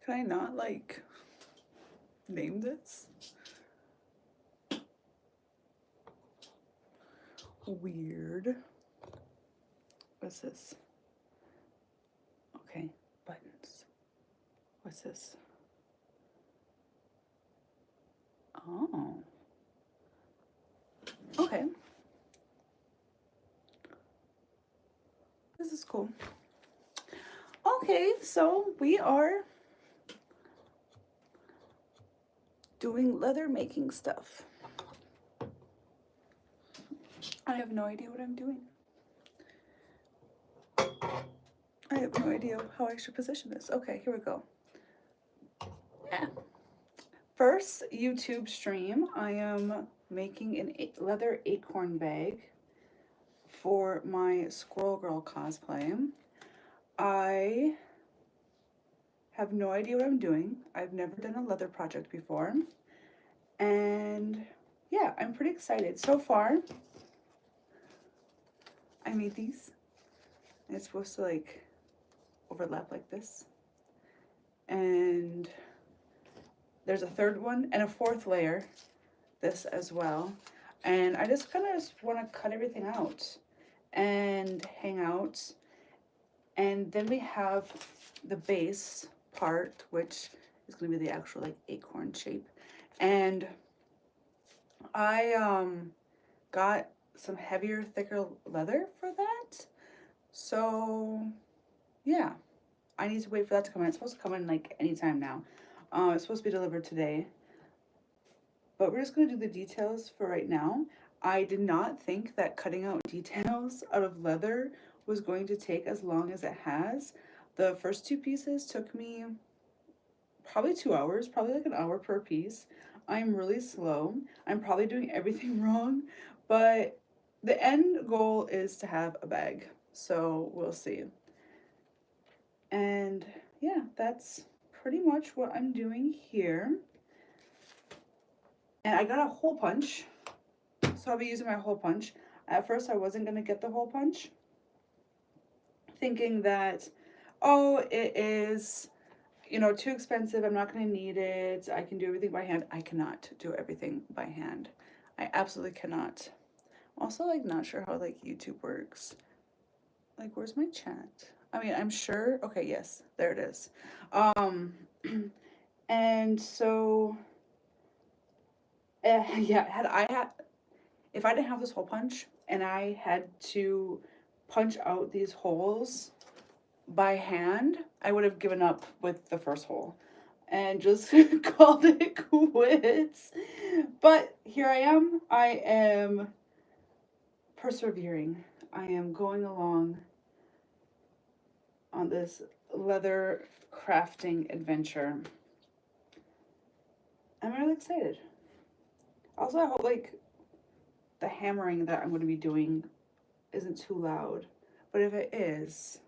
Can I not like name this? Weird. What's this? Okay, buttons. What's this? Oh. Okay. This is cool. Okay, so we are doing leather making stuff. I have no idea what I'm doing. I have no idea how I should position this. Okay, here we go. Yeah. First YouTube stream, I am making a leather acorn bag for my Squirrel Girl cosplay. I have no idea what I'm doing. I've never done a leather project before. And yeah, I'm pretty excited. So far, I made these. And it's supposed to like overlap like this. And there's a third one and a fourth layer, this as well. And I just kind of just want to cut everything out and hang out. And then we have the base part, which is going to be the actual like acorn shape. And I got some heavier, thicker leather for that. So yeah, I need to wait for that to come in. It's supposed to come in like anytime now. It's supposed to be delivered today. But we're just going to do the details for right now. I did not think that cutting out details out of leather was going to take as long as it has. The first two pieces took me probably 2 hours, probably like an hour per piece. I'm really slow. I'm probably doing everything wrong, but the end goal is to have a bag. So we'll see. And yeah, that's pretty much what I'm doing here. And I got a hole punch. So I'll be using my hole punch. At first I wasn't going to get the hole punch, thinking that, oh, it is, you know, too expensive. I'm not going to need it. I can do everything by hand. I cannot do everything by hand. I absolutely cannot. I'm also like not sure how like YouTube works. Like, where's my chat? I mean, I'm sure. Okay, yes, there it is. And so, yeah, if I didn't have this hole punch and I had to punch out these holes by hand, I would have given up with the first hole and just called it quits. But here I am. I am persevering. I am going along on this leather crafting adventure. I'm really excited. Also, I hope like the hammering that I'm going to be doing isn't too loud. But if it is,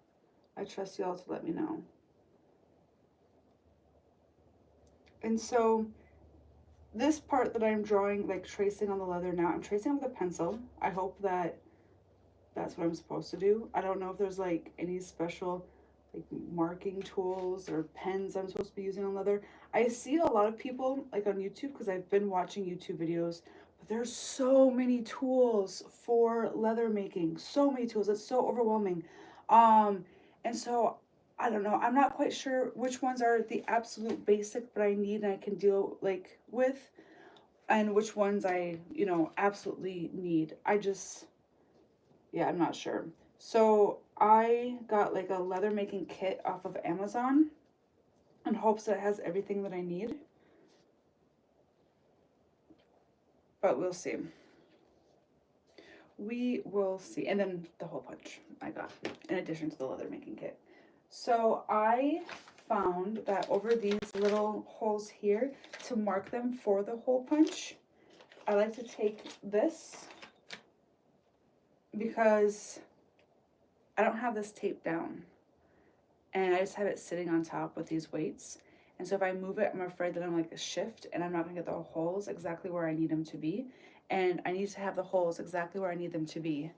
I trust y'all to let me know. And so this part that I'm drawing, like tracing on the leather now, I'm tracing with a pencil. I hope that that's what I'm supposed to do. I don't know if there's like any special like marking tools or pens I'm supposed to be using on leather. I see a lot of people like on YouTube because I've been watching YouTube videos, but there's so many tools for leather making. So many tools. It's so overwhelming. And so I don't know. I'm not quite sure which ones are the absolute basic but I need and I can deal like with and which ones I, you know, absolutely need. Yeah, I'm not sure. So I got like a leather making kit off of Amazon in hopes that it has everything that I need. But we'll see. We will see. And then the hole punch I got in addition to the leather making kit. So I found that over these little holes here, to mark them for the hole punch, I like to take this because I don't have this taped down. And I just have it sitting on top with these weights. And so if I move it, I'm afraid that I'm like a shift and I'm not gonna get the holes exactly where I need them to be. And I need to have the holes exactly where I need them to be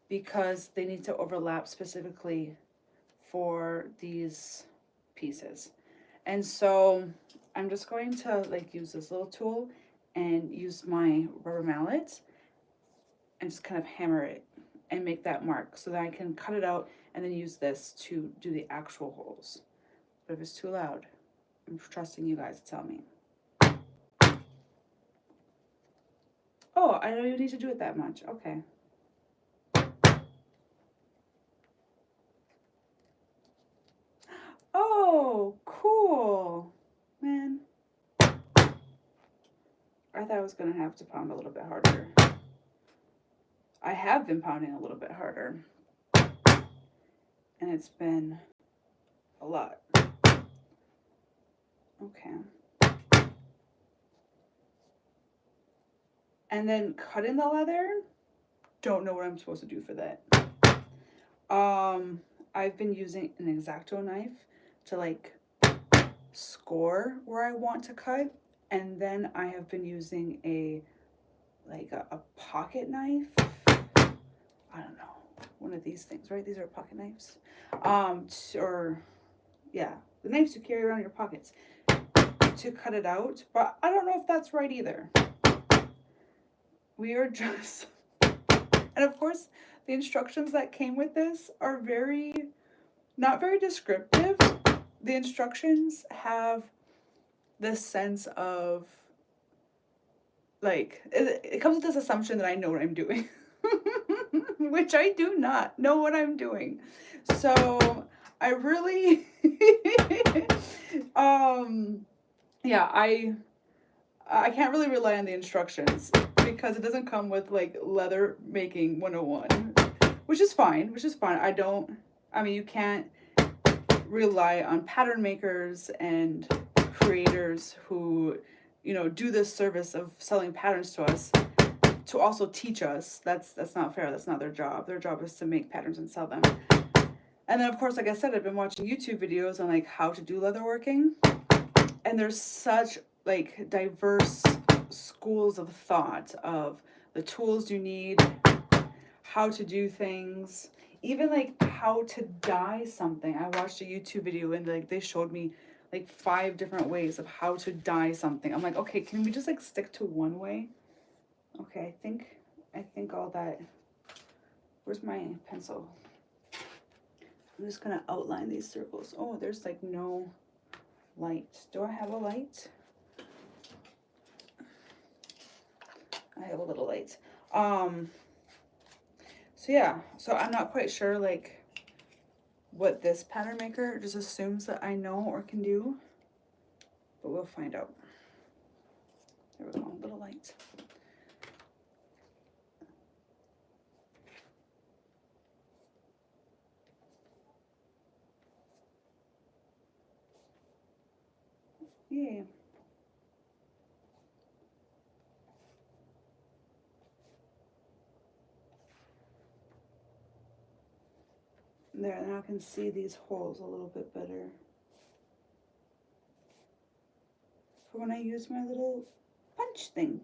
because they need to overlap specifically for these pieces. And so I'm just going to like use this little tool and use my rubber mallet and just kind of hammer it and make that mark so that I can cut it out and then use this to do the actual holes. But if it's too loud, I'm trusting you guys to tell me. Oh, I don't even need to do it that much. Okay. Oh, cool. Man. I thought I was going to have to pound a little bit harder. I have been pounding a little bit harder. And it's been a lot. Okay. And then cutting the leather, don't know what I'm supposed to do for that. I've been using an X-Acto knife to like score where I want to cut, and then I have been using a pocket knife. I don't know, one of these things, right? These are pocket knives. Or yeah, the knives you carry around in your pockets to cut it out, but I don't know if that's right either. We are just, and of course, the instructions that came with this are not very descriptive. The instructions have this sense of, like, it comes with this assumption that I know what I'm doing, which I do not know what I'm doing. So I really, yeah, I can't really rely on the instructions because it doesn't come with like leather making 101, which is fine, I mean, you can't rely on pattern makers and creators who, you know, do this service of selling patterns to us to also teach us. That's not fair. That's not their job. Their job is to make patterns and sell them. And then of course, like I said, I've been watching YouTube videos on like how to do leatherworking, and there's such like diverse schools of thought of the tools you need, how to do things, even like how to dye something. I watched a YouTube video and like they showed me like 5 different ways of how to dye something. I'm like, okay, can we just like stick to one way? Okay, I think all that. Where's my pencil? I'm just gonna outline these circles. Oh, there's like no light. Do I have a light? I have a little light. So yeah, so I'm not quite sure like what this pattern maker just assumes that I know or can do, but we'll find out. There we go, little light. Yay. There, now I can see these holes a little bit better for when I use my little punch thing.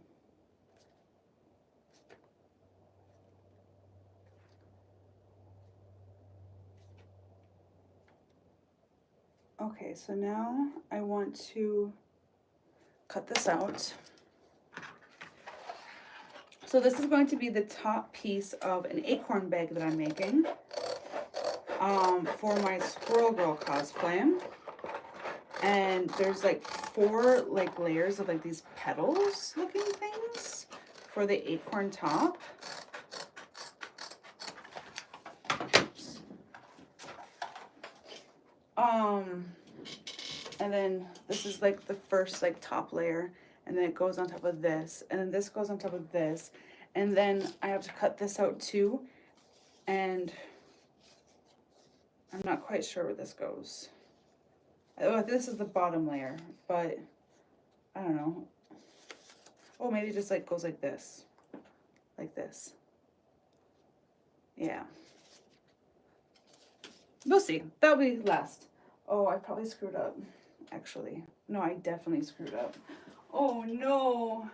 Okay, so now I want to cut this out. So this is going to be the top piece of an acorn bag that I'm making for my Squirrel Girl cosplay. And there's like 4 like layers of like these petals looking things for the acorn top. Oops. And then this is like the first like top layer, and then it goes on top of this, and then this goes on top of this, and then I have to cut this out too, and I'm not quite sure where this goes. Oh, this is the bottom layer, but I don't know. Oh, maybe it just like goes like this. Like this. Yeah. We'll see. That'll be last. Oh, I probably screwed up, actually. No, I definitely screwed up. Oh, no.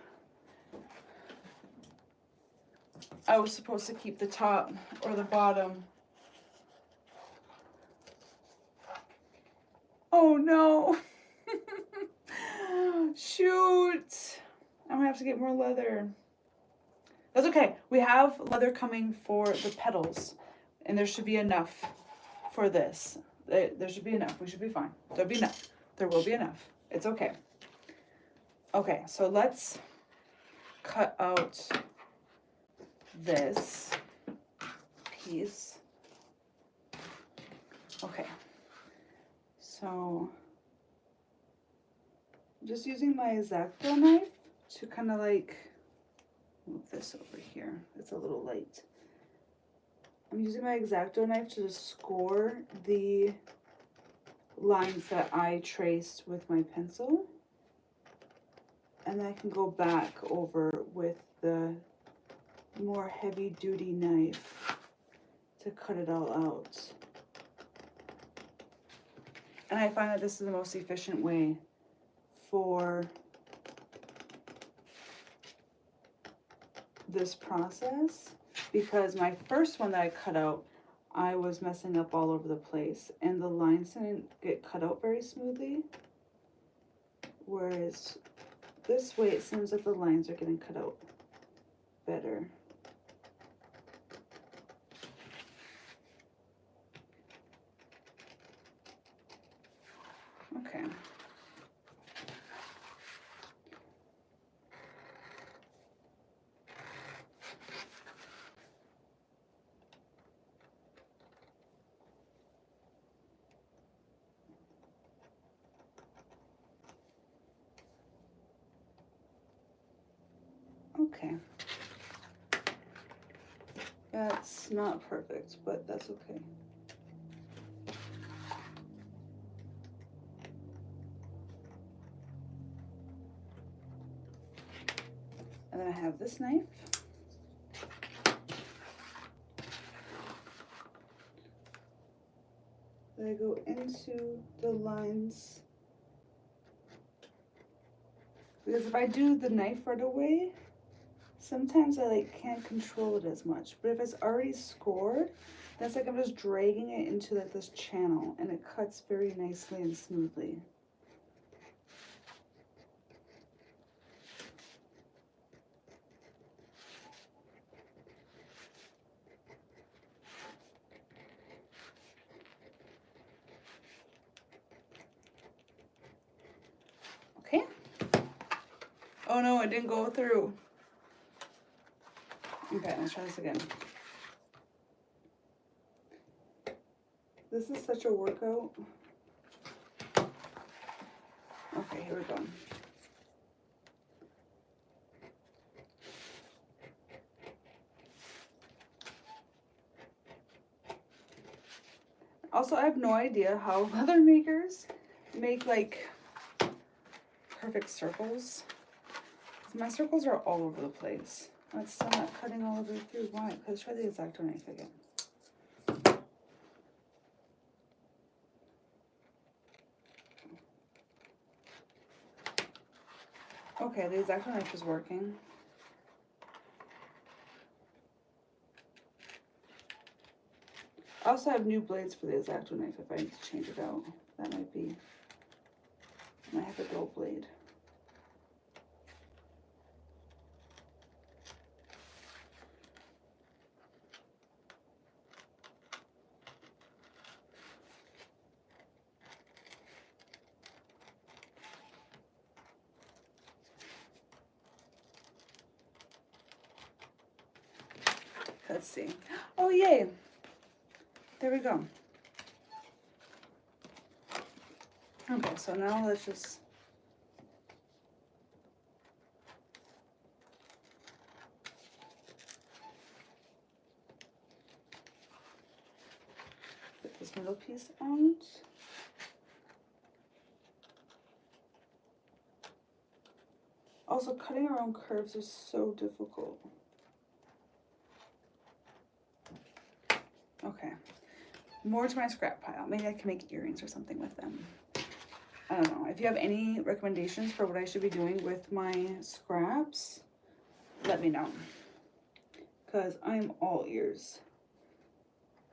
I was supposed to keep the top or the bottom. Oh, no. to get more leather. That's okay. We have leather coming for the petals, and there should be enough for this. There should be enough. We should be fine. There'll be enough. There will be enough. It's okay. Okay, so let's cut out this piece. Okay, so I'm just using my X-Acto knife to kind of like move this over here. It's a little light. I'm using my X-Acto knife to just score the lines that I traced with my pencil. And then I can go back over with the more heavy duty knife to cut it all out. And I find that this is the most efficient way for this process, because my first one that I cut out, I was messing up all over the place and the lines didn't get cut out very smoothly. Whereas this way it seems like the lines are getting cut out better. Okay. Okay. That's not perfect, but that's okay. And then I have this knife. That I go into the lines. Because if I do the knife right away, sometimes I like can't control it as much. But if it's already scored, that's like I'm just dragging it into like this channel and it cuts very nicely and smoothly. Okay. Oh no, it didn't go through. Okay, let's try this again. This is such a workout. Okay, here we go. Also, I have no idea how leather makers make like perfect circles. My circles are all over the place. It's still not cutting all the way through. Why? Let's try the X-Acto knife again. Okay, the X-Acto knife is working. I also have new blades for the X-Acto knife if I need to change it out. That might be, I might have a dull blade. Let's see. Oh, yay. There we go. Okay, so now let's just put this middle piece out. Also, cutting around curves is so difficult. Okay, more to my scrap pile. Maybe I can make earrings or something with them. I don't know. If you have any recommendations for what I should be doing with my scraps, let me know. Because I'm all ears.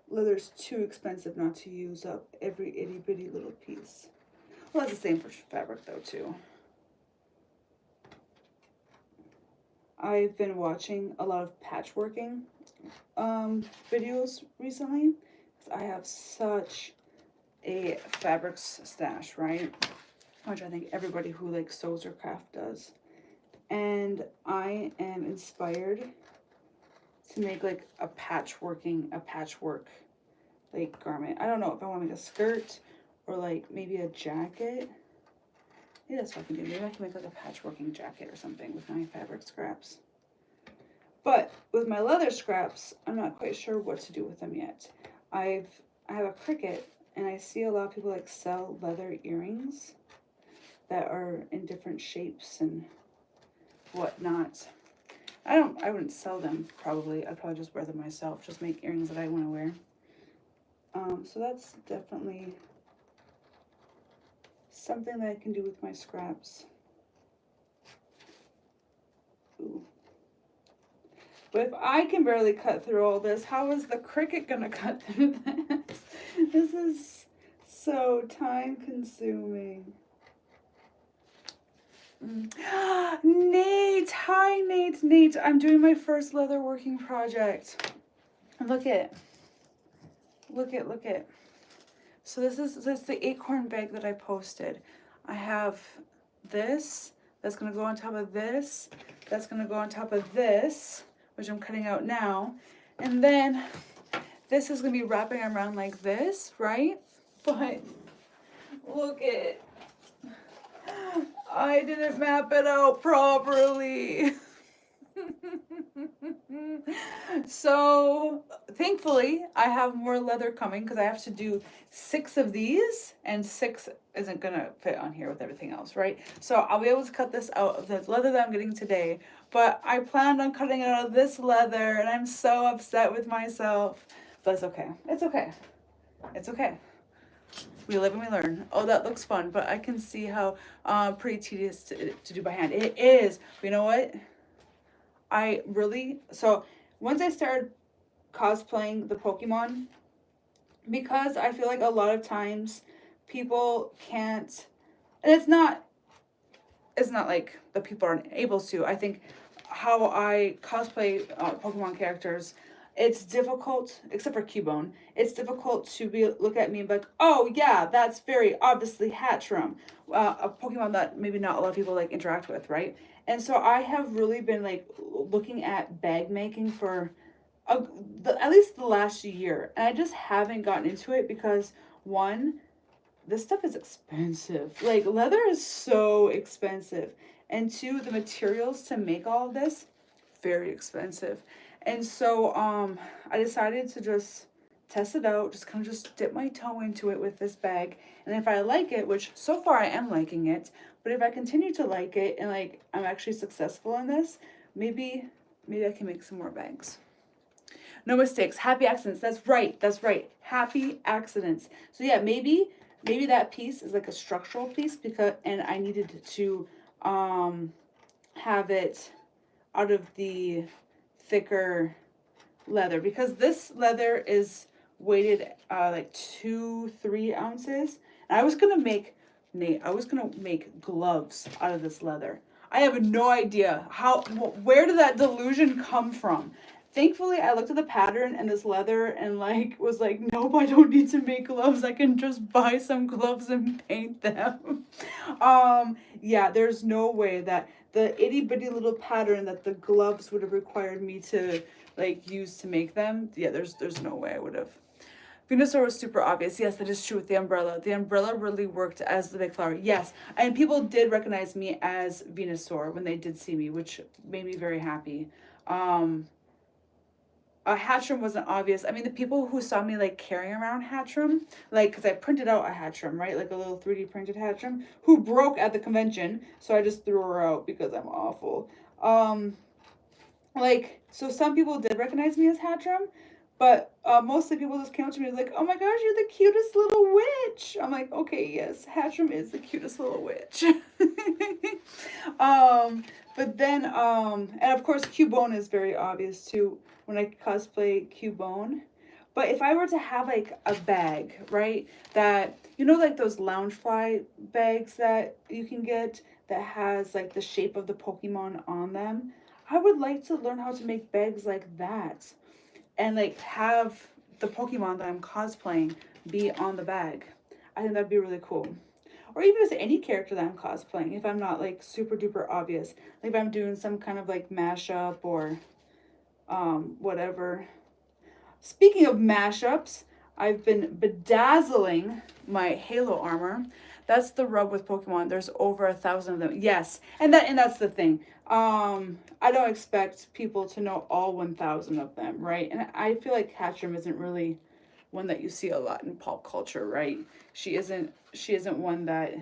Leather's too expensive not to use up every itty bitty little piece. Well, that's the same for fabric though too. I've been watching a lot of patchworking videos recently. I have such a fabrics stash, right? Which I think everybody who like sews or craft does. And I am inspired to make like a patchwork like garment. I don't know if I want to make a skirt or like maybe a jacket. Maybe that's what I can do. Maybe I can make like a patchworking jacket or something with my fabric scraps. But with my leather scraps, I'm not quite sure what to do with them yet. I have a Cricut, and I see a lot of people like sell leather earrings that are in different shapes and whatnot. I wouldn't sell them probably. I'd probably just wear them myself. Just make earrings that I want to wear. So that's definitely something that I can do with my scraps. Ooh. But if I can barely cut through all this, how is the Cricut gonna cut through this? This is so time consuming. Nate, hi Nate. Nate, I'm doing my first leather working project. Look it. Look it. So this is the acorn bag that I posted. I have this, that's gonna go on top of this, that's gonna go on top of this, which I'm cutting out now. And then this is gonna be wrapping around like this, right? But look it. I didn't map it out properly. So thankfully I have more leather coming because I have to do 6 of these, and 6 isn't gonna fit on here with everything else, right? So I'll be able to cut this out of the leather that I'm getting today, but I planned on cutting it out of this leather, and I'm so upset with myself. But it's okay. It's okay. It's okay. We live and we learn. Oh, that looks fun, but I can see how pretty tedious to do by hand. It is. But you know what? So once I started cosplaying the Pokemon, because I feel like a lot of times people can't, and it's not like the people aren't able to. I think how I cosplay Pokemon characters, it's difficult, except for Cubone, it's difficult to look at me and be like, oh yeah, that's very obviously Hatchram, a Pokemon that maybe not a lot of people like interact with, right? And so I have really been like looking at bag making for at least the last year, and I just haven't gotten into it because one, this stuff is expensive. Like leather is so expensive, and two, the materials to make all of this, very expensive. And so I decided to just test it out, just kind of just dip my toe into it with this bag, and if I like it, which so far I am liking it, but if I continue to like it and like I'm actually successful in this, maybe I can make some more bags. No mistakes, happy accidents. That's right. Happy accidents. So yeah, maybe that piece is like a structural piece and I needed to have it out of the thicker leather, because this leather is weighted like 2-3 ounces, and I was gonna make gloves out of this leather. I have no idea where did that delusion come from. Thankfully, I looked at the pattern and this leather and like was like, nope, I don't need to make gloves. I can just buy some gloves and paint them. Yeah, there's no way that the itty bitty little pattern that the gloves would have required me to like use to make them. Yeah, there's no way I would have. Venusaur was super obvious. Yes, that is true with the umbrella. The umbrella really worked as the big flower. Yes, and people did recognize me as Venusaur when they did see me, which made me very happy. Hatchram wasn't obvious. I mean, the people who saw me like carrying around Hatchram, like, because I printed out a Hatchram, right? Like a little 3D printed Hatchram, who broke at the convention. So I just threw her out because I'm awful. So some people did recognize me as Hatchram, but mostly people just came up to me like, oh my gosh, you're the cutest little witch. I'm like, okay, yes, Hatchram is the cutest little witch. But then, and of course, Cubone is very obvious too when I cosplay Cubone. But if I were to have like a bag, right, that, you know, like those Loungefly bags that you can get that has like the shape of the Pokemon on them, I would like to learn how to make bags like that and like have the Pokemon that I'm cosplaying be on the bag. I think that'd be really cool. Or even as any character that I'm cosplaying, if I'm not like super duper obvious. Like if I'm doing some kind of like mashup or whatever. Speaking of mashups, I've been bedazzling my Halo armor. That's the rub with Pokemon. There's over 1,000 of them. Yes, and that's the thing. I don't expect people to know all 1,000 of them, right? And I feel like Hatcham isn't really one that you see a lot in pop culture, right? She isn't one that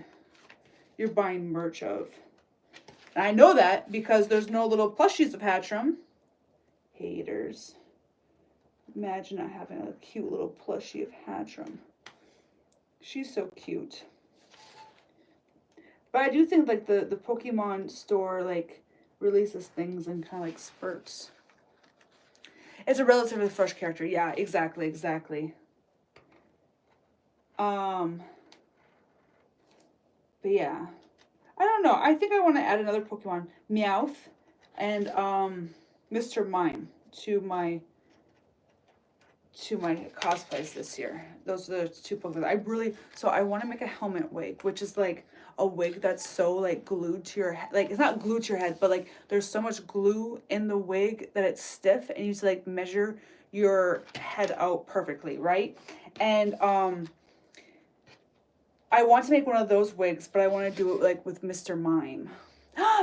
you're buying merch of. And I know that because there's no little plushies of Hatcham. Haters. Imagine not having a cute little plushie of Hatcham. She's so cute. But I do think like the Pokemon store like releases things in kind of like spurts. It's a relatively fresh character. Yeah, exactly. But yeah. I don't know. I think I want to add another Pokemon, Meowth and Mr. Mime to my cosplays this year. Those are the two Pokemon. I want to make a helmet wig, which is like a wig that's so like glued to your head. Like it's not glued to your head, but like there's so much glue in the wig that it's stiff and you have to like measure your head out perfectly, right? And I want to make one of those wigs, but I want to do it like with Mr. Mime.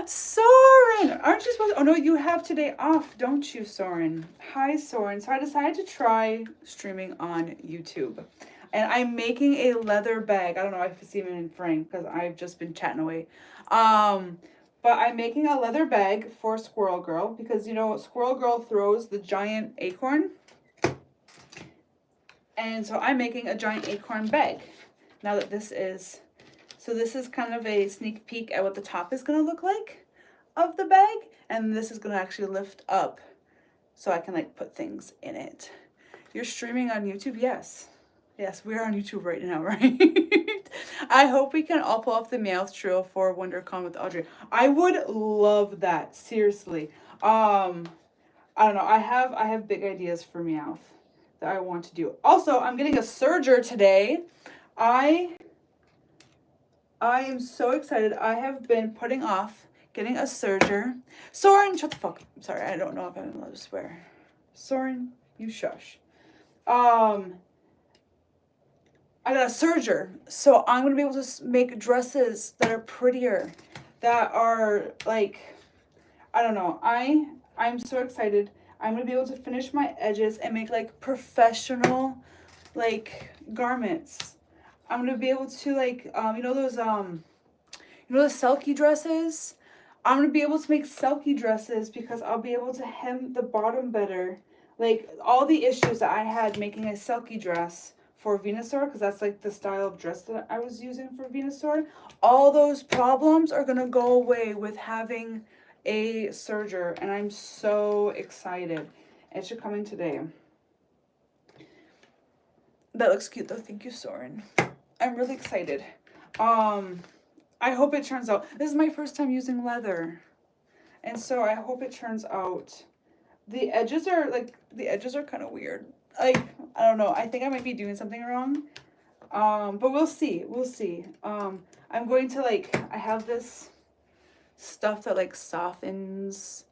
Soren! Aren't you supposed to? Oh no, you have today off, don't you, Soren? Hi, Soren. So I decided to try streaming on YouTube. And I'm making a leather bag. I don't know if it's even in frame because I've just been chatting away. But I'm making a leather bag for Squirrel Girl because, you know, Squirrel Girl throws the giant acorn. And so I'm making a giant acorn bag. Now that this is... So this is kind of a sneak peek at what the top is going to look like of the bag. And this is going to actually lift up so I can like put things in it. You're streaming on YouTube? Yes. Yes, we're on YouTube right now, right? I hope we can all pull off the Meowth trio for WonderCon with Audrey. I would love that. Seriously. I don't know. I have big ideas for Meowth that I want to do. Also, I'm getting a serger today. I am so excited. I have been putting off getting a serger. Soren, shut the fuck up. I'm sorry, I don't know if I'm allowed to swear. Soren, you shush. I got a serger, so I'm gonna be able to make dresses that are prettier, that are like, I don't know. I'm so excited. I'm gonna be able to finish my edges and make like professional, like garments. I'm gonna be able to like, you know those the Selkie dresses? I'm gonna be able to make Selkie dresses because I'll be able to hem the bottom better. Like all the issues that I had making a Selkie dress for Venusaur, because that's like the style of dress that I was using for Venusaur, all those problems are gonna go away with having a serger, and I'm so excited. It should come in today. That looks cute though. Thank you, Soren. I'm really excited. I hope it turns out. This is my first time using leather, and so I hope it turns out. The edges are kind of weird. Like, I don't know. I think I might be doing something wrong. But we'll see. We'll see. I'm going to like, I have this stuff that like softens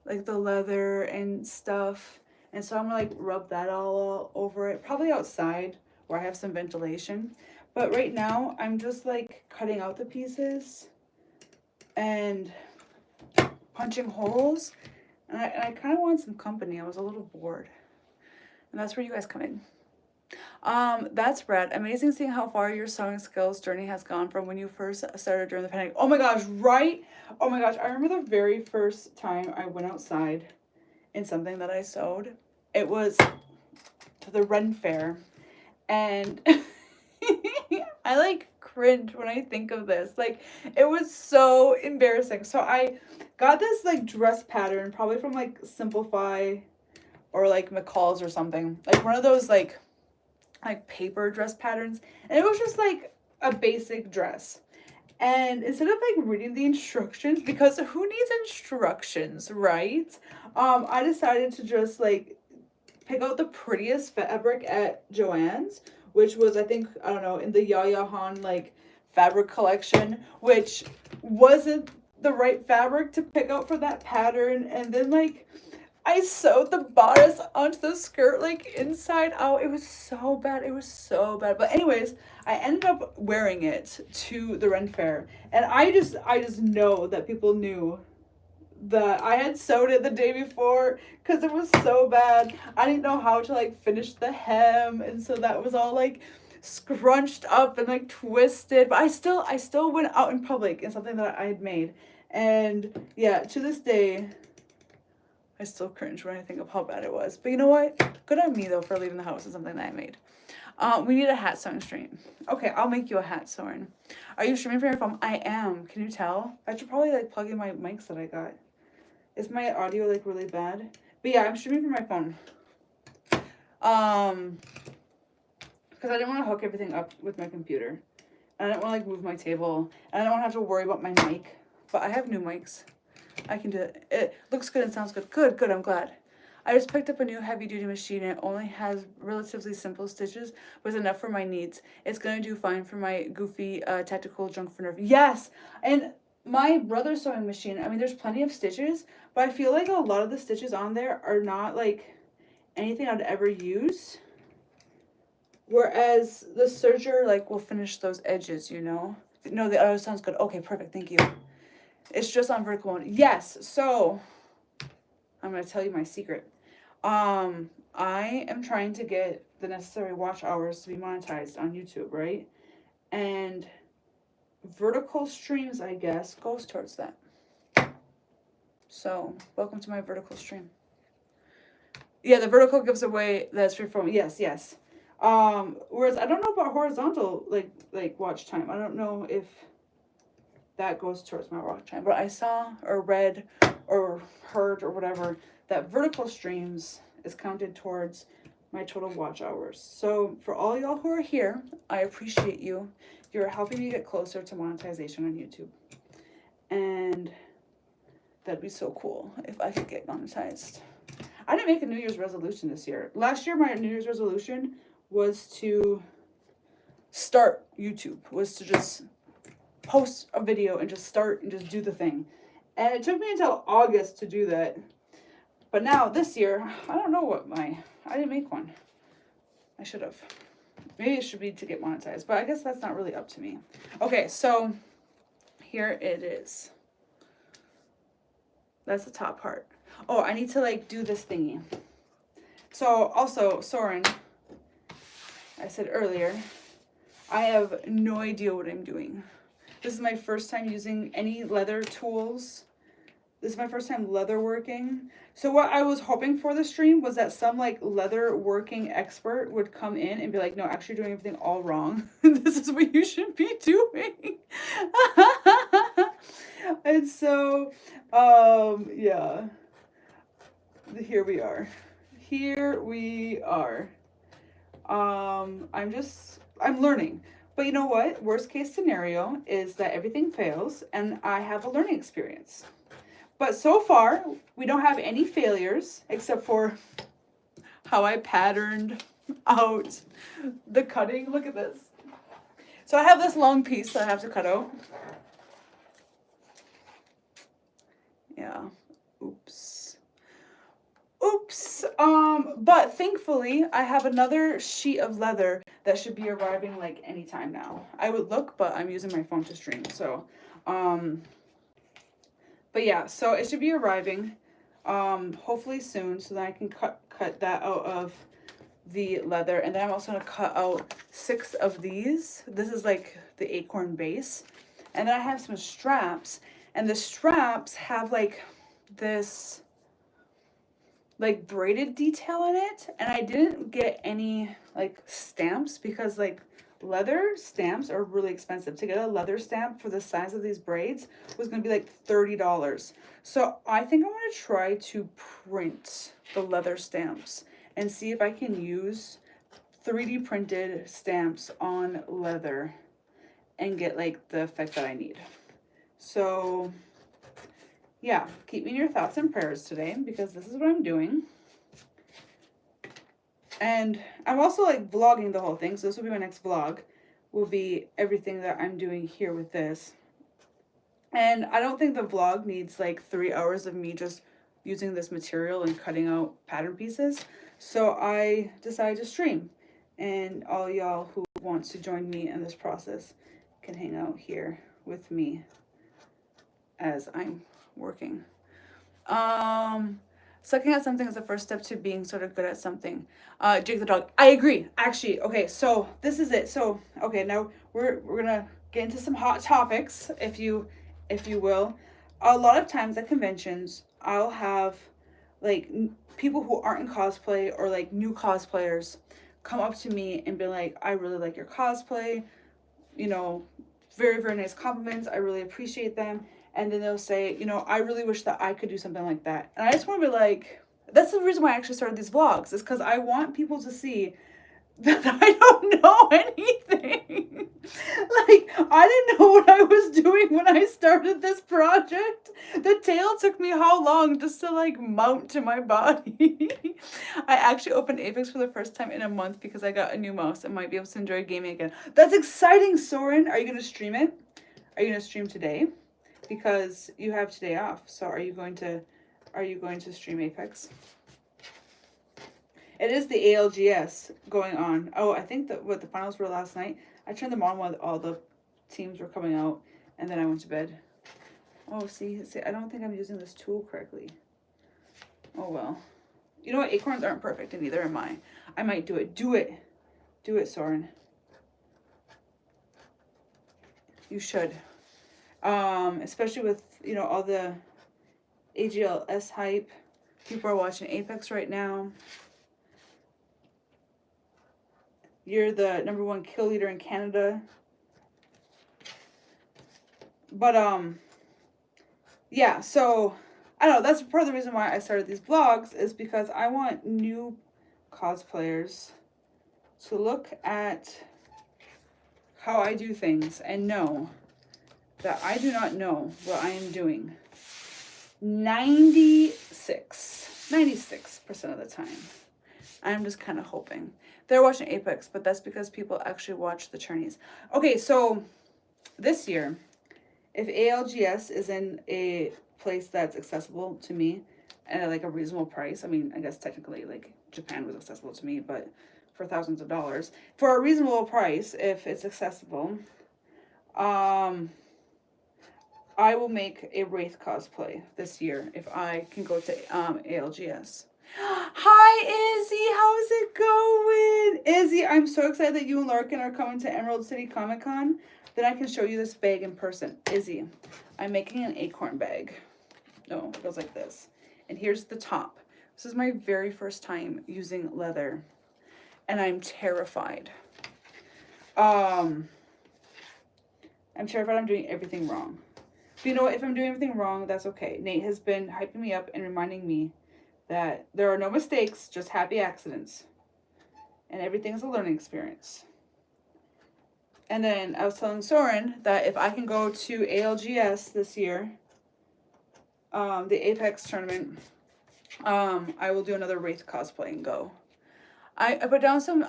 like the leather and stuff. And so I'm gonna like rub that all over it, probably outside where I have some ventilation. But right now I'm just like cutting out the pieces and punching holes. And I kind of wanted some company. I was a little bored. And that's where you guys come in. That's rad. Amazing seeing how far your sewing skills journey has gone from when you first started during the pandemic. Oh my gosh, right? Oh my gosh, I remember the very first time I went outside in something that I sewed. It was to the Ren Fair. And I like cringe when I think of this. Like, it was so embarrassing. So I got this like dress pattern, probably from like Simplify or like McCall's or something. Like one of those like paper dress patterns. And it was just like a basic dress. And instead of like reading the instructions, because who needs instructions, right? I decided to just like pick out the prettiest fabric at Joann's, which was, I think, I don't know, in the Yaya Han like fabric collection, which wasn't the right fabric to pick out for that pattern. And then like I sewed the bodice onto the skirt like inside out. It was so bad. It was so bad. But anyways, I ended up wearing it to the Ren Fair, and I just know that people knew that I had sewed it the day before because it was so bad. I didn't know how to like finish the hem, and so that was all like scrunched up and like twisted. But I still went out in public in something that I had made, and yeah, to this day I still cringe when I think of how bad it was. But you know what? Good on me though for leaving the house with something that I made. We need a hat sewing stream. Okay, I'll make you a hat, Soren. Are you streaming from your phone? I am. Can you tell? I should probably like plug in my mics that I got. Is my audio like really bad? But yeah, I'm streaming from my phone. Because I didn't want to hook everything up with my computer. And I didn't want to like move my table. And I don't want to have to worry about my mic. But I have new mics. I can do it. It looks good and sounds good. Good, I'm glad. I just picked up a new heavy-duty machine. It only has relatively simple stitches, but it's enough for my needs. It's going to do fine for my goofy tactical junk for nerve. Yes! And my brother's sewing machine, I mean, there's plenty of stitches, but I feel like a lot of the stitches on there are not, like, anything I'd ever use. Whereas the serger, like, will finish those edges, you know? No, the other sounds good. Okay, perfect. Thank you. It's just on vertical mode. Yes, so I'm going to tell you my secret. I am trying to get the necessary watch hours to be monetized on YouTube, right? And vertical streams, I guess, goes towards that. So, welcome to my vertical stream. Yeah, the vertical gives away that's free from. Yes. Whereas I don't know about horizontal like watch time. I don't know if that goes towards my watch time, but I saw or read or heard or whatever that vertical streams is counted towards my total watch hours. So for all y'all who are here, I appreciate you. You're helping me get closer to monetization on YouTube. And that'd be so cool if I could get monetized. I didn't make a New Year's resolution this year. Last year, my New Year's resolution was to start YouTube, was to just post a video and just start and just do the thing. And it took me until August to do that. But now, this year, I don't know what I didn't make one. I should have. Maybe it should be to get monetized, but I guess that's not really up to me. Okay, so here it is. That's the top part. Oh, I need to like do this thingy. So also, Soren, I said earlier, I have no idea what I'm doing. This is my first time using any leather tools. This is my first time leather working. So what I was hoping for the stream was that some like leather working expert would come in and be like, no, actually you're doing everything all wrong. This is what you should be doing. And so, yeah, here we are. I'm learning. But you know what? Worst case scenario is that everything fails and I have a learning experience. But so far, we don't have any failures except for how I patterned out the cutting. Look at this. So I have this long piece that I have to cut out. Yeah. Oops. But thankfully, I have another sheet of leather that should be arriving like anytime now. I would look, but I'm using my phone to stream. So, but yeah, so it should be arriving hopefully soon so that I can cut that out of the leather. And then I'm also going to cut out 6 of these. This is like the acorn base. And then I have some straps. And the straps have like this like braided detail in it. And I didn't get any like stamps because like leather stamps are really expensive. To get a leather stamp for the size of these braids was going to be like $30. So I think I'm going to try to print the leather stamps and see if I can use 3D printed stamps on leather and get like the effect that I need. So yeah, keep me in your thoughts and prayers today, because this is what I'm doing. And I'm also like vlogging the whole thing, so this will be my next vlog, will be everything that I'm doing here with this. And I don't think the vlog needs like 3 hours of me just using this material and cutting out pattern pieces. So I decided to stream, and all y'all who wants to join me in this process can hang out here with me as I'm working. Sucking at something is the first step to being sort of good at something. Jake the dog. I agree. Actually, okay, so this is it. So okay, now we're gonna get into some hot topics, if you will. A lot of times at conventions, I'll have like people who aren't in cosplay or like new cosplayers come up to me and be like, I really like your cosplay, you know, very, very nice compliments. I really appreciate them. And then they'll say, you know, I really wish that I could do something like that. And I just want to be like, that's the reason why I actually started these vlogs, is because I want people to see that I don't know anything. Like, I didn't know what I was doing when I started this project. The tail took me how long just to like mount to my body? I actually opened Apex for the first time in a month because I got a new mouse and might be able to enjoy gaming again. That's exciting, Soren. Are you going to stream it? Are you going to stream today? Because you have today off. So are you going to stream Apex? It is the ALGS going on. Oh, I think that what the finals were last night. I turned them on while all the teams were coming out, and then I went to bed. Oh, see, I don't think I'm using this tool correctly. Oh well. You know what? Acorns aren't perfect, and neither am I. I might do it. Do it. Do it, Soren. You should. Especially with, you know, all the AGLS hype. People are watching Apex right now. You're the #1 kill leader in Canada. But, yeah, so, I don't know, that's part of the reason why I started these vlogs, is because I want new cosplayers to look at how I do things and know that I do not know what I am doing 96% of the time. I'm just kind of hoping. They're watching Apex, but that's because people actually watch the tourneys. Okay, so this year, if ALGS is in a place that's accessible to me at like a reasonable price, I mean, I guess technically like Japan was accessible to me, but for thousands of dollars, for a reasonable price, if it's accessible, I will make a Wraith cosplay this year if I can go to ALGS. Hi, Izzy. How's it going? Izzy, I'm so excited that you and Larkin are coming to Emerald City Comic Con. Then I can show you this bag in person. Izzy, I'm making an acorn bag. No, it goes like this. And here's the top. This is my very first time using leather, and I'm terrified. I'm terrified I'm doing everything wrong. But you know what? If I'm doing everything wrong, that's okay. Nate has been hyping me up and reminding me that there are no mistakes, just happy accidents. And everything's a learning experience. And then I was telling Soren that if I can go to ALGS this year, the Apex tournament, I will do another Wraith cosplay and go. I put down some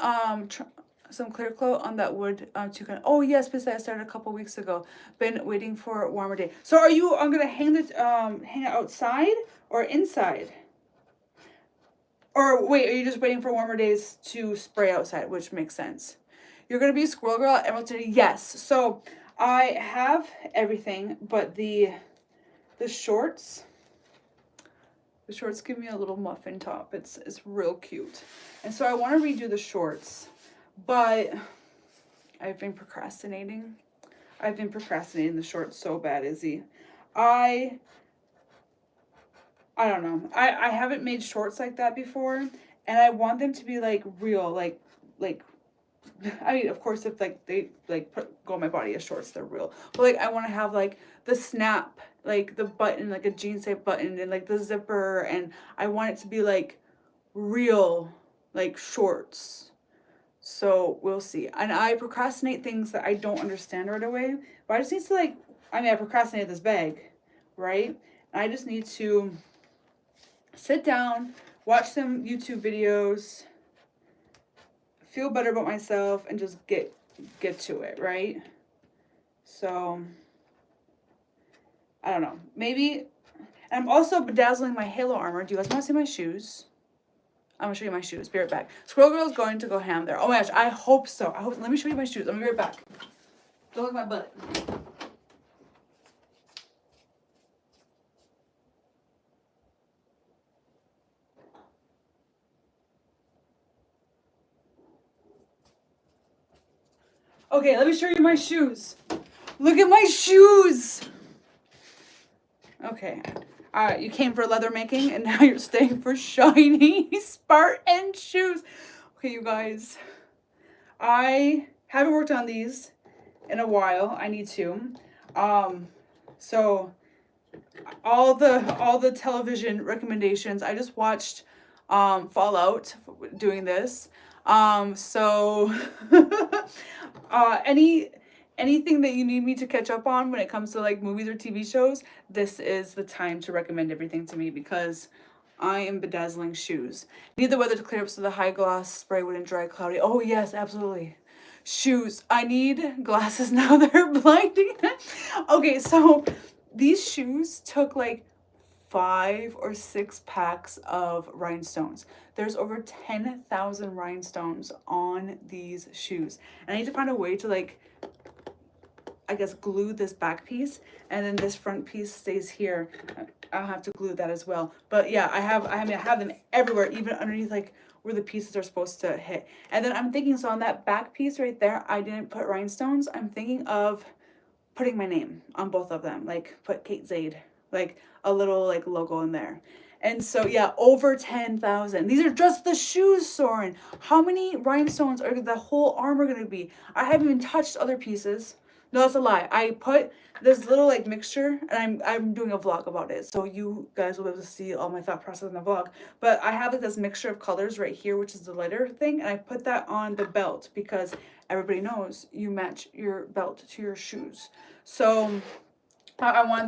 clear coat on that wood toucan. Oh yes, because I started a couple weeks ago. Been waiting for a warmer day. So are you gonna hang it outside or inside? Or wait, are you just waiting for warmer days to spray outside, which makes sense? You're gonna be a squirrel girl at Emerald City? Yes. So I have everything, but the shorts. The shorts give me a little muffin top. It's real cute. And so I want to redo the shorts, but I've been procrastinating. I've been procrastinating the shorts so bad, Izzy. I don't know. I haven't made shorts like that before, and I want them to be like real, like I mean, of course, if like they like go on my body as shorts, they're real. But like I want to have like the snap, like the button, like a jean shape button, and like the zipper, and I want it to be like real, like shorts. So we'll see. And I procrastinate things that I don't understand right away. But I just need to like, I mean, I procrastinated this bag, right? I just need to sit down, watch some YouTube videos, feel better about myself, and just get to it, right? So I don't know. Maybe, and I'm also bedazzling my halo armor. Do you guys want to see my shoes? I'm gonna show you my shoes. Be right back. Squirrel Girl's going to go ham there. Oh my gosh, I hope so. Let me show you my shoes. I'm gonna be right back. Don't look at my butt. Okay, let me show you my shoes. Look at my shoes. Okay. You came for leather making and now you're staying for shiny Spartan shoes. Okay, you guys. I haven't worked on these in a while. I need to. So all the television recommendations. I just watched Fallout doing this. So anything that you need me to catch up on when it comes to like movies or TV shows, this is the time to recommend everything to me because I am bedazzling shoes. Need the weather to clear up so the high gloss spray wouldn't dry cloudy. Oh yes, absolutely. Shoes. I need glasses now. They're blinding. Okay, so these shoes took like 5 or 6 packs of rhinestones. There's over 10,000 rhinestones on these shoes. And I need to find a way to like, I guess, glue this back piece, and then this front piece stays here. I'll have to glue that as well. But yeah, I have them everywhere, even underneath like where the pieces are supposed to hit. And then I'm thinking, so on that back piece right there, I didn't put rhinestones. I'm thinking of putting my name on both of them, like put Kate Zade, like a little like logo in there. And so yeah, over 10,000. These are just the shoes, Soren. How many rhinestones are the whole armor gonna be? I haven't even touched other pieces. No, that's a lie. I put this little like mixture, and I'm doing a vlog about it, so you guys will be able to see all my thought process in the vlog. But I have like this mixture of colors right here, which is the lighter thing, and I put that on the belt because everybody knows you match your belt to your shoes. So I wanted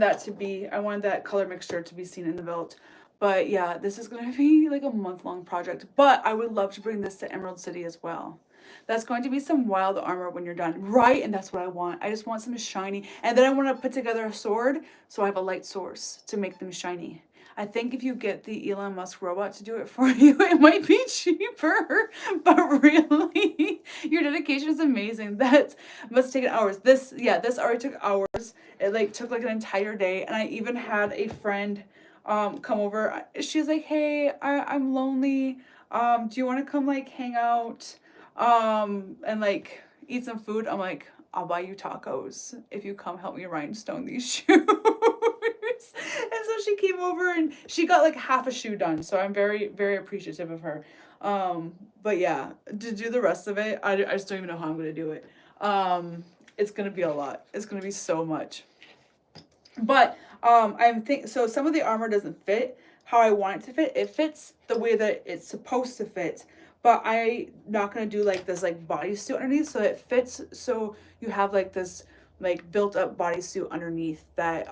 that color mixture to be seen in the belt. But yeah, this is going to be like a month-long project. But I would love to bring this to Emerald City as well. That's going to be some wild armor when you're done. Right? And that's what I want. I just want some shiny. And then I want to put together a sword so I have a light source to make them shiny. I think if you get the Elon Musk robot to do it for you, it might be cheaper. But really, your dedication is amazing. That must have taken hours. This already took hours. It like took like an entire day. And I even had a friend come over. She's like, hey, I'm lonely. Do you want to come like hang out and like eat some food? I'm like, I'll buy you tacos if you come help me rhinestone these shoes. And so she came over and she got like half a shoe done. So I'm very, very appreciative of her. But yeah, to do the rest of it, I just don't even know how I'm going to do it. It's going to be a lot. It's going to be so much. But so some of the armor doesn't fit how I want it to fit. It fits the way that it's supposed to fit, but I'm not gonna do like this like bodysuit underneath, so it fits so you have like this like built up bodysuit underneath that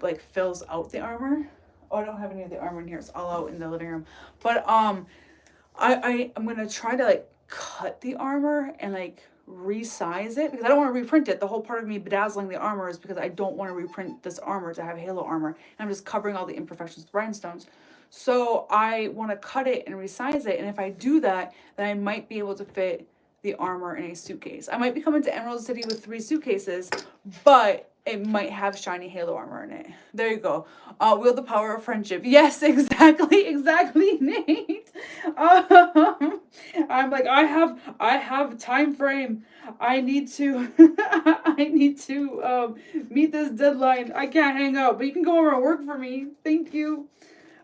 like fills out the armor. Oh, I don't have any of the armor in here. It's all out in the living room. But I'm gonna try to like cut the armor and like resize it because I don't want to reprint it. The whole part of me bedazzling the armor is because I don't want to reprint this armor to have halo armor. And I'm just covering all the imperfections with rhinestones. So I want to cut it and resize it. And if I do that, then I might be able to fit the armor in a suitcase. I might be coming to Emerald City with 3 suitcases, but it might have shiny halo armor in it. There you go. Wield the power of friendship. Yes, exactly, Nate. I'm like, I have time frame. I need to meet this deadline. I can't hang out, but you can go over and work for me. Thank you.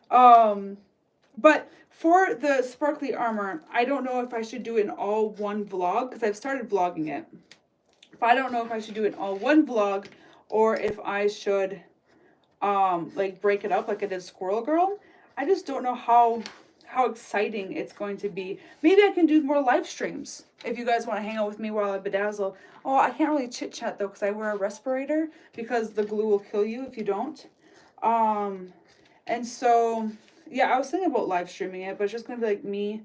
But for the sparkly armor, I don't know if I should do it in all one vlog because I've started vlogging it. But I don't know if I should do it in all one vlog or if I should like break it up like I did Squirrel Girl. I just don't know how how exciting it's going to be. Maybe I can do more live streams if you guys want to hang out with me while I bedazzle. Oh, I can't really chit chat though because I wear a respirator because the glue will kill you if you don't. And so yeah, I was thinking about live streaming it, but it's just gonna be like me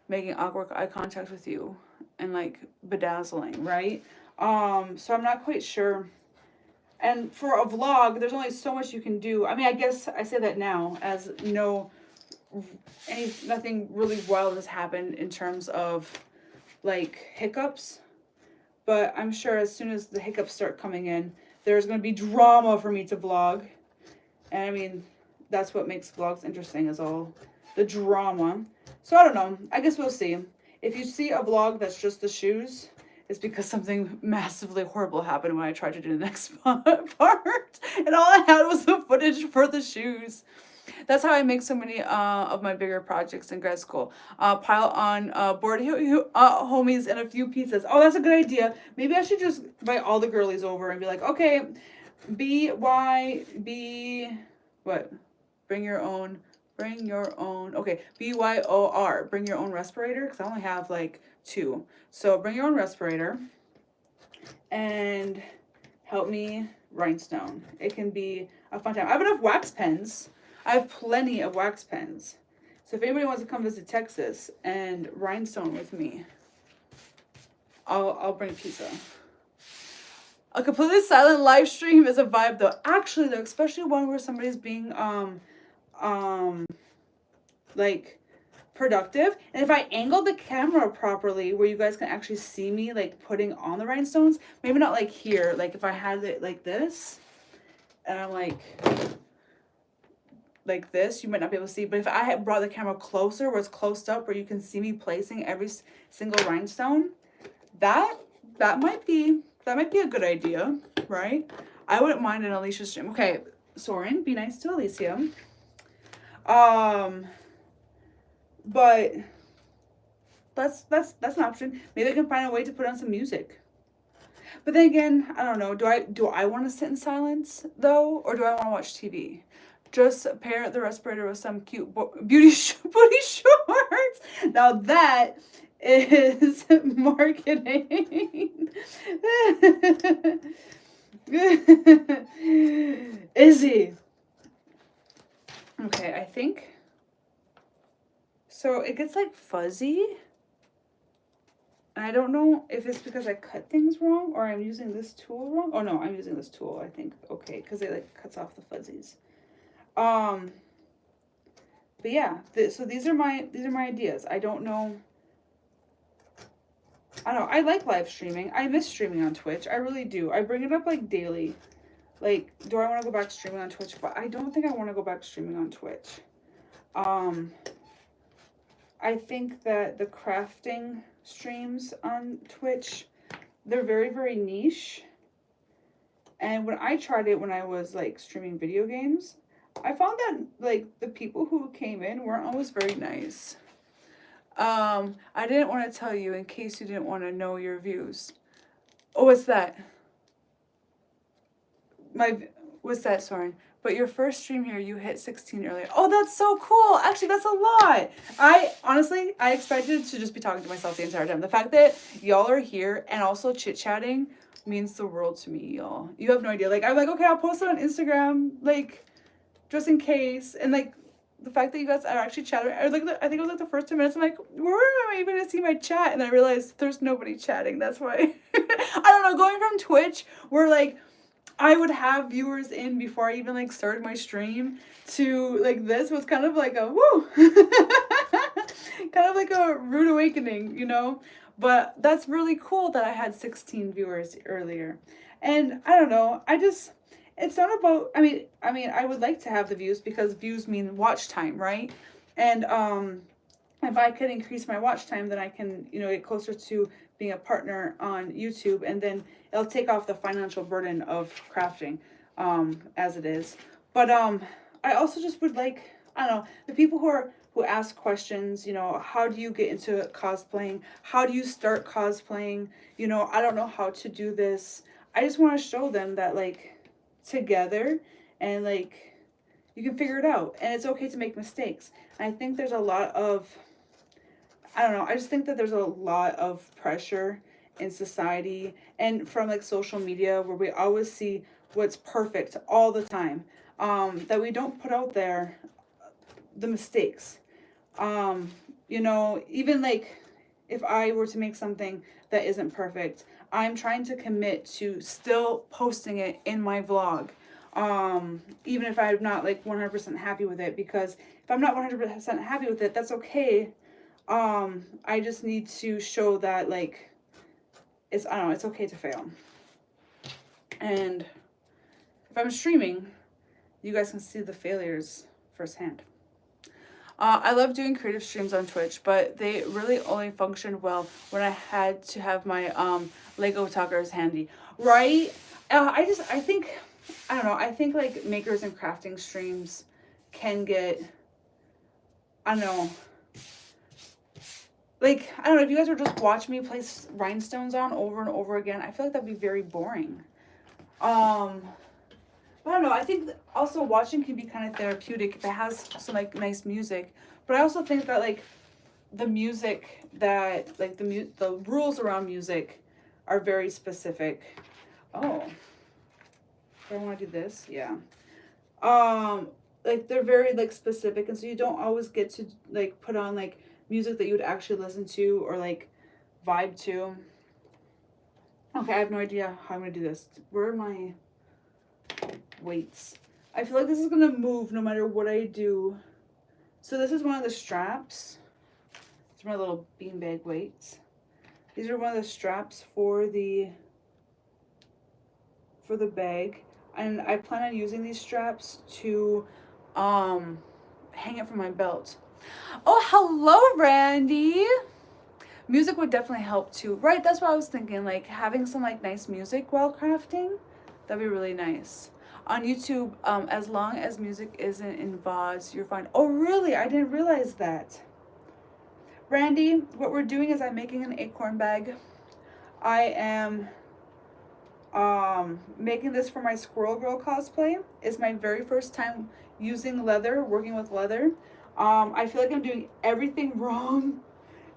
making awkward eye contact with you and like bedazzling, right? So I'm not quite sure. And for a vlog, there's only so much you can do. I mean, I guess I say that now as nothing really wild has happened in terms of like hiccups. But I'm sure as soon as the hiccups start coming in, there's going to be drama for me to vlog. And I mean, that's what makes vlogs interesting, is all the drama. So I don't know. I guess we'll see. If you see a vlog that's just the shoes, it's because something massively horrible happened when I tried to do the next part. And all I had was the footage for the shoes. That's how I make so many of my bigger projects in grad school. Pile on board homies and a few pizzas. Oh, that's a good idea. Maybe I should just invite all the girlies over and be like, okay, what? Bring your own. Okay, BYOR. Bring your own respirator, because I only have like 2. So bring your own respirator and help me rhinestone. It can be a fun time. I have enough wax pens. I have plenty of wax pens. So if anybody wants to come visit Texas and rhinestone with me, I'll bring pizza. A completely silent live stream is a vibe though. Actually though, especially one where somebody's being like productive. And if I angle the camera properly where you guys can actually see me like putting on the rhinestones, maybe not like here, like if I had it like this and I'm like this, you might not be able to see, but if I had brought the camera closer where it's closed up where you can see me placing every single rhinestone, that might be a good idea, right? I wouldn't mind an Alicia stream. Okay, Soren, be nice to Alicia. But that's an option. Maybe I can find a way to put on some music. But then again, I don't know. Do I want to sit in silence though, or do I want to watch TV? Just pair the respirator with some cute booty shorts. Now that is marketing. Izzy. Okay, I think. So it gets like fuzzy. I don't know if it's because I cut things wrong or I'm using this tool wrong. Oh no, I'm using this tool, I think. Okay, because it like cuts off the fuzzies. But yeah, so these are my ideas. I don't know. I like live streaming. I miss streaming on Twitch. I really do. I bring it up like daily. Like, do I want to go back streaming on Twitch? But I don't think I want to go back streaming on Twitch. I think that the crafting streams on Twitch, they're very, very niche. And when I tried it when I was like streaming video games, I found that like the people who came in weren't always very nice. I didn't want to tell you in case you didn't want to know your views. Oh, what's that? What's that, Soren? But your first stream here, you hit 16 earlier. Oh, that's so cool. Actually, that's a lot. I expected to just be talking to myself the entire time. The fact that y'all are here and also chit-chatting means the world to me, y'all. You have no idea. Like, I'm like, okay, I'll post it on Instagram, like, just in case. And, like, the fact that you guys are actually chatting, I think it was, like, the first 2 minutes, I'm like, where am I even going to see my chat? And I realized there's nobody chatting. That's why. I don't know, going from Twitch, where, like, I would have viewers in before I even like started my stream to like this was kind of like a woo kind of like a rude awakening, you know? But that's really cool that I had 16 viewers earlier. And I don't know, it's not about, I mean I would like to have the views because views mean watch time, right? And if I could increase my watch time, then I can, you know, get closer to being a partner on YouTube, and then it'll take off the financial burden of crafting as it is. But I also just would like, I don't know, the people who ask questions, you know, how do you get into cosplaying? How do you start cosplaying? You know, I don't know how to do this. I just want to show them that like together and like You can figure it out, and it's okay to make mistakes. And I think there's a lot of, I don't know, I just think that there's a lot of pressure in society and from like social media where we always see what's perfect all the time. That we don't put out there the mistakes. Um, Even like if I were to make something that isn't perfect, I'm trying to commit to still posting it in my vlog. Even if I'm not like 100% happy with it, because if I'm not 100% happy with it, that's okay. I just need to show that like I don't know, it's okay to fail. And if I'm streaming, you guys can see the failures firsthand. I love doing creative streams on Twitch, but they really only functioned well when I had to have my Lego talkers handy, right? I think, I don't know, I think like makers and crafting streams can get, I don't know, like, I don't know, if you guys were just watching me place rhinestones on over and over again, I feel like that'd be very boring. I don't know. I think also watching can be kind of therapeutic if it has some like nice music. But I also think that like the music that like the rules around music are very specific. Oh, do I want to do this? Yeah. Like they're very like specific, and so you don't always get to like put on like music that you would actually listen to or like vibe to. Okay, I have no idea how I'm gonna do this. Where are my weights? I feel like this is gonna move no matter what I do. So this is one of the straps. These are my little beanbag weights. These are one of the straps for the bag. And I plan on using these straps to hang it from my belt. Oh, hello, Randy. Music would definitely help too. Right, that's what I was thinking. Like having some like nice music while crafting, that'd be really nice. On YouTube, as long as music isn't in VODs, you're fine. Oh, really? I didn't realize that. Randy, what we're doing is I'm making an acorn bag. I am making this for my Squirrel Girl cosplay. It's my very first time using leather, working with leather. I feel like I'm doing everything wrong,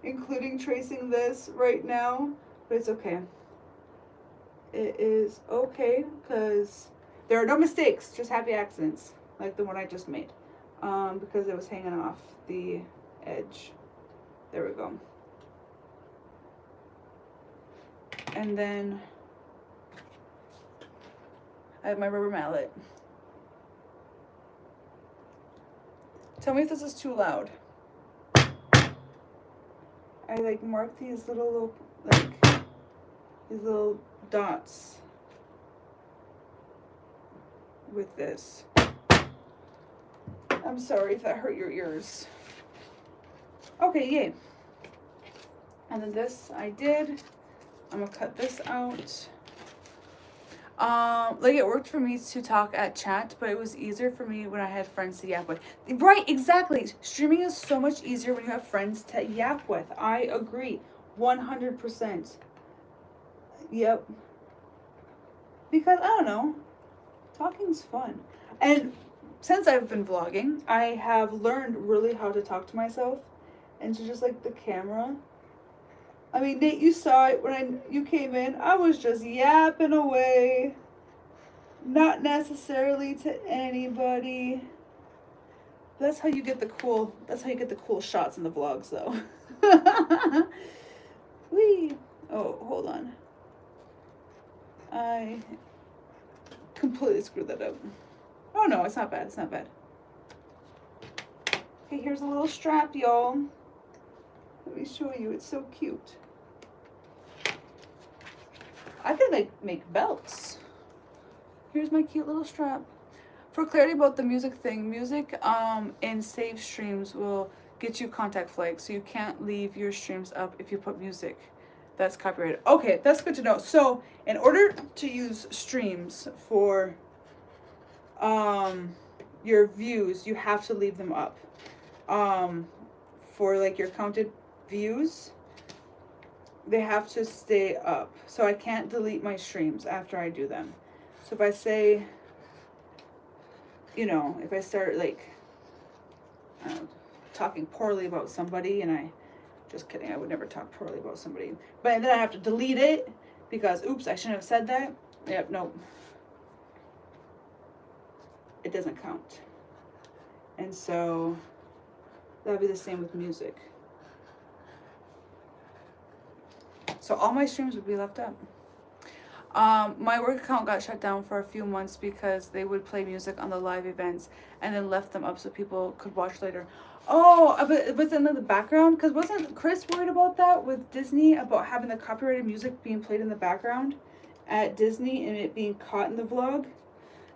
including tracing this right now, but it's okay. It is okay because there are no mistakes, just happy accidents, like the one I just made, because it was hanging off the edge. There we go. And then I have my rubber mallet. Tell me if this is too loud. I like mark these little dots with this. I'm sorry if that hurt your ears. Okay, yay. And then this I did. I'm gonna cut this out. Like it worked for me to talk at chat, but it was easier for me when I had friends to yap with. Right, exactly. Streaming is so much easier when you have friends to yap with. I agree, 100%. Yep. Because I don't know, talking's fun. And since I've been vlogging, I have learned really how to talk to myself and to just like the camera. I mean, Nate, you saw it when you came in. I was just yapping away. Not necessarily to anybody. That's how you get the cool shots in the vlogs though. Whee. Oh, hold on. I completely screwed that up. Oh no, it's not bad. It's not bad. Okay, here's a little strap, y'all. Let me show you. It's so cute. I could like make belts. Here's my cute little strap. For clarity about the music thing, music in save streams will get you contact flags, so you can't leave your streams up if you put music that's copyrighted. Okay, that's good to know. So in order to use streams for your views, you have to leave them up. For like your counted views, they have to stay up. So I can't delete my streams after I do them. So if I say you know, if I start like talking poorly about somebody, and I, just kidding, I would never talk poorly about somebody, but then I have to delete it because, oops, I shouldn't have said that. Yep, nope. It doesn't count. And so that would be the same with music. So all my streams would be left up. My work account got shut down for a few months because they would play music on the live events and then left them up so people could watch later. Oh, but was it in the background? Because wasn't Chris worried about that with Disney, about having the copyrighted music being played in the background at Disney and it being caught in the vlog?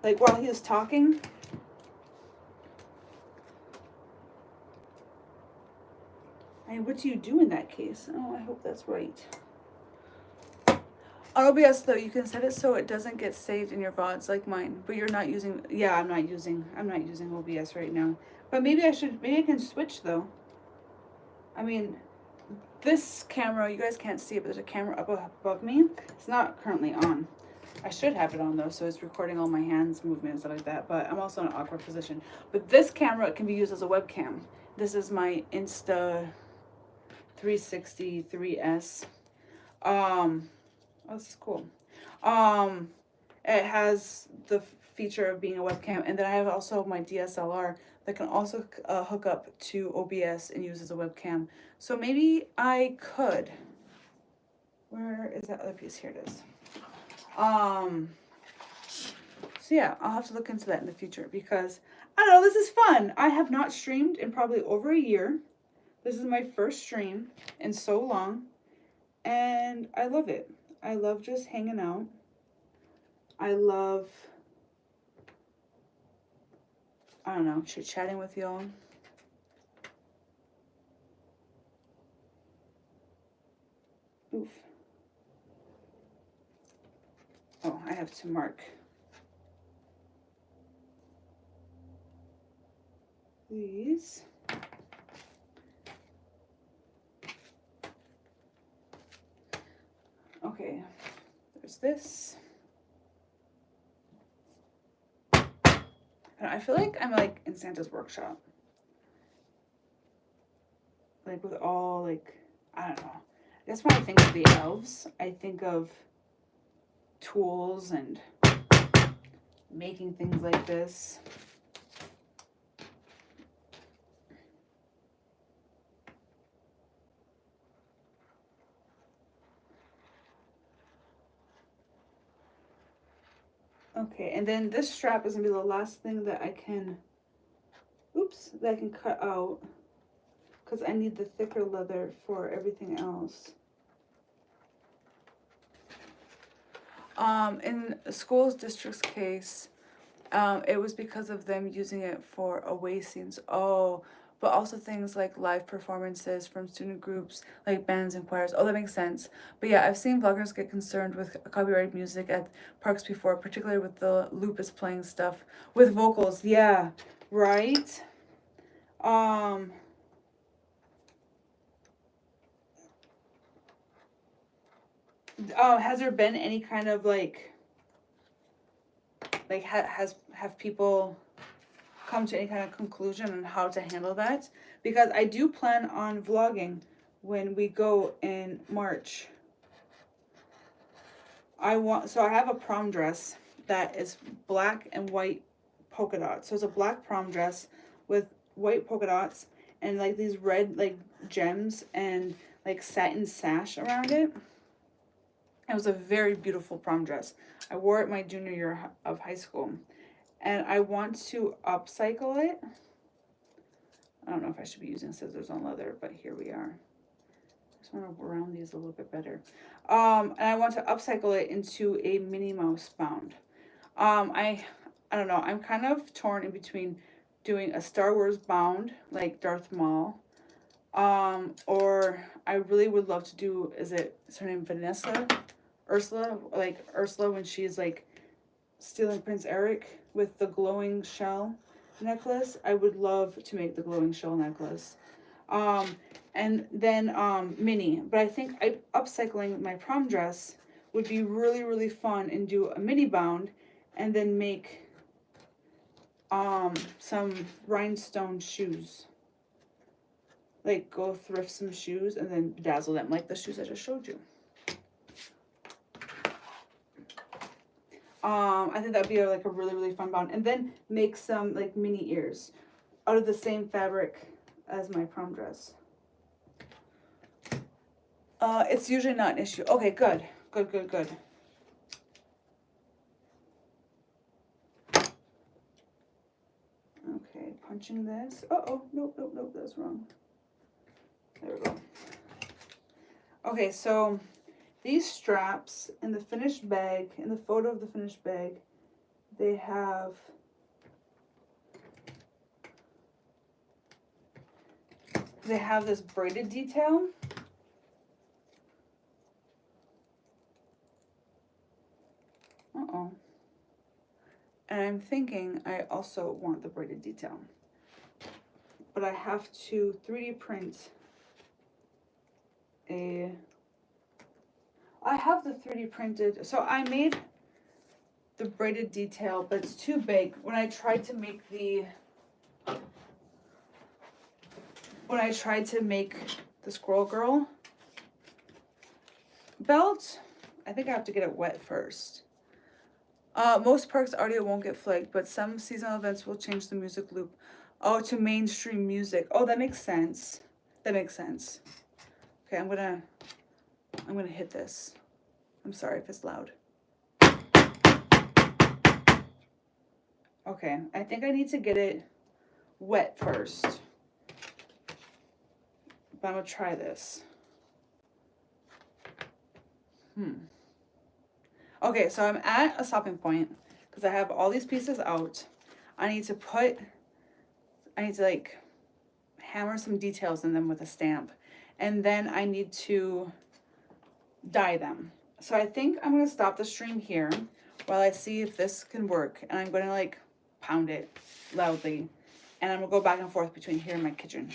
Like while he was talking? I mean, what do you do in that case? Oh, I hope that's right. On OBS though, you can set it so it doesn't get saved in your VODs like mine. But you're not using, yeah, I'm not using OBS right now. But maybe I can switch though. I mean, this camera, you guys can't see it, but there's a camera up above me. It's not currently on. I should have it on though, so it's recording all my hands movement and stuff like that, but I'm also in an awkward position. But this camera can be used as a webcam. This is my Insta 360 3S. Oh, this is cool. It has the feature of being a webcam, and then I have also my DSLR that can also hook up to OBS and use as a webcam. So maybe I could. Where is that other piece? Here it is. So yeah, I'll have to look into that in the future because I don't know, this is fun. I have not streamed in probably over a year. This is my first stream in so long, and I love it. I love just hanging out. I love, I don't know, chit-chatting with y'all. Oof. Oh, I have to mark these. Okay, there's this. I feel like I'm like in Santa's workshop. Like with all like, I don't know. I guess when I think of the elves, I think of tools and making things like this. Okay, and then this strap is gonna be the last thing that I can, oops, that I can cut out because I need the thicker leather for everything else. In school's district's case, it was because of them using it for away scenes. Oh, but also things like live performances from student groups, like bands and choirs. Oh, that makes sense. But yeah, I've seen vloggers get concerned with copyrighted music at parks before, particularly with the Lupus playing stuff with vocals. Yeah, right? Has there been any kind of like have people come to any kind of conclusion on how to handle that? Because I do plan on vlogging when we go in March. I have a prom dress that is black and white polka dots. So it's a black prom dress with white polka dots and like these red like gems and like satin sash around it. It was a very beautiful prom dress. I wore it my junior year of high school. And I want to upcycle it. I don't know if I should be using scissors on leather, but here we are. I just want to round these a little bit better. And I want to upcycle it into a Minnie Mouse bound. I don't know. I'm kind of torn in between doing a Star Wars bound, like Darth Maul. Or I really would love to do, is her name Vanessa? Ursula, like Ursula when she's like stealing Prince Eric with the glowing shell necklace. I would love to make the glowing shell necklace. And then Minnie. But I think upcycling my prom dress would be really, really fun and do a mini bound and then make some rhinestone shoes. Like, go thrift some shoes and then bedazzle them, like the shoes I just showed you. I think that'd be like a really, really fun bound. And then make some like mini ears out of the same fabric as my prom dress. It's usually not an issue. Okay, good. Good, good, good. Okay, punching this. Uh-oh, nope, nope, nope, that's wrong. There we go. Okay, so these straps in the finished bag, in the photo of the finished bag, they have this braided detail. Uh-oh. And I'm thinking I also want the braided detail. But I have to 3D print I have the 3D printed, so I made the braided detail, but it's too big. When I tried to make the Squirrel Girl belt, I think I have to get it wet first. Most parks audio won't get flagged, but some seasonal events will change the music loop. Oh, to mainstream music. Oh, that makes sense. That makes sense. Okay, I'm gonna hit this. I'm sorry if it's loud. Okay, I think I need to get it wet first. But I'm gonna try this. Okay, so I'm at a stopping point because I have all these pieces out. I need to like hammer some details in them with a stamp. And then I need to dye them. So I think I'm gonna stop the stream here while I see if this can work. And I'm gonna like pound it loudly. And I'm gonna go back and forth between here and my kitchen.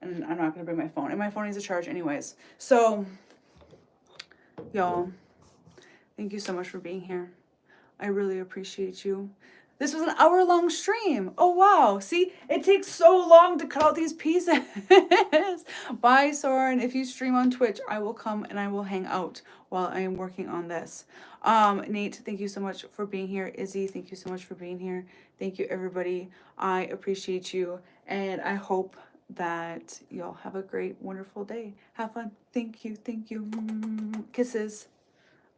And I'm not gonna bring my phone. And my phone needs a charge anyways. So, y'all, thank you so much for being here. I really appreciate you. This was an hour-long stream. Oh, wow. See, it takes so long to cut out these pieces. Bye, Soren. If you stream on Twitch, I will come and I will hang out while I am working on this. Nate, thank you so much for being here. Izzy, thank you so much for being here. Thank you, everybody. I appreciate you. And I hope that y'all have a great, wonderful day. Have fun. Thank you. Thank you. Kisses.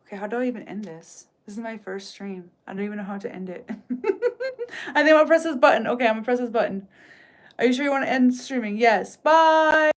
Okay, how do I even end this? This is my first stream. I don't even know how to end it. I think I'm gonna press this button. Okay, I'm gonna press this button. Are you sure you want to end streaming? Yes. Bye.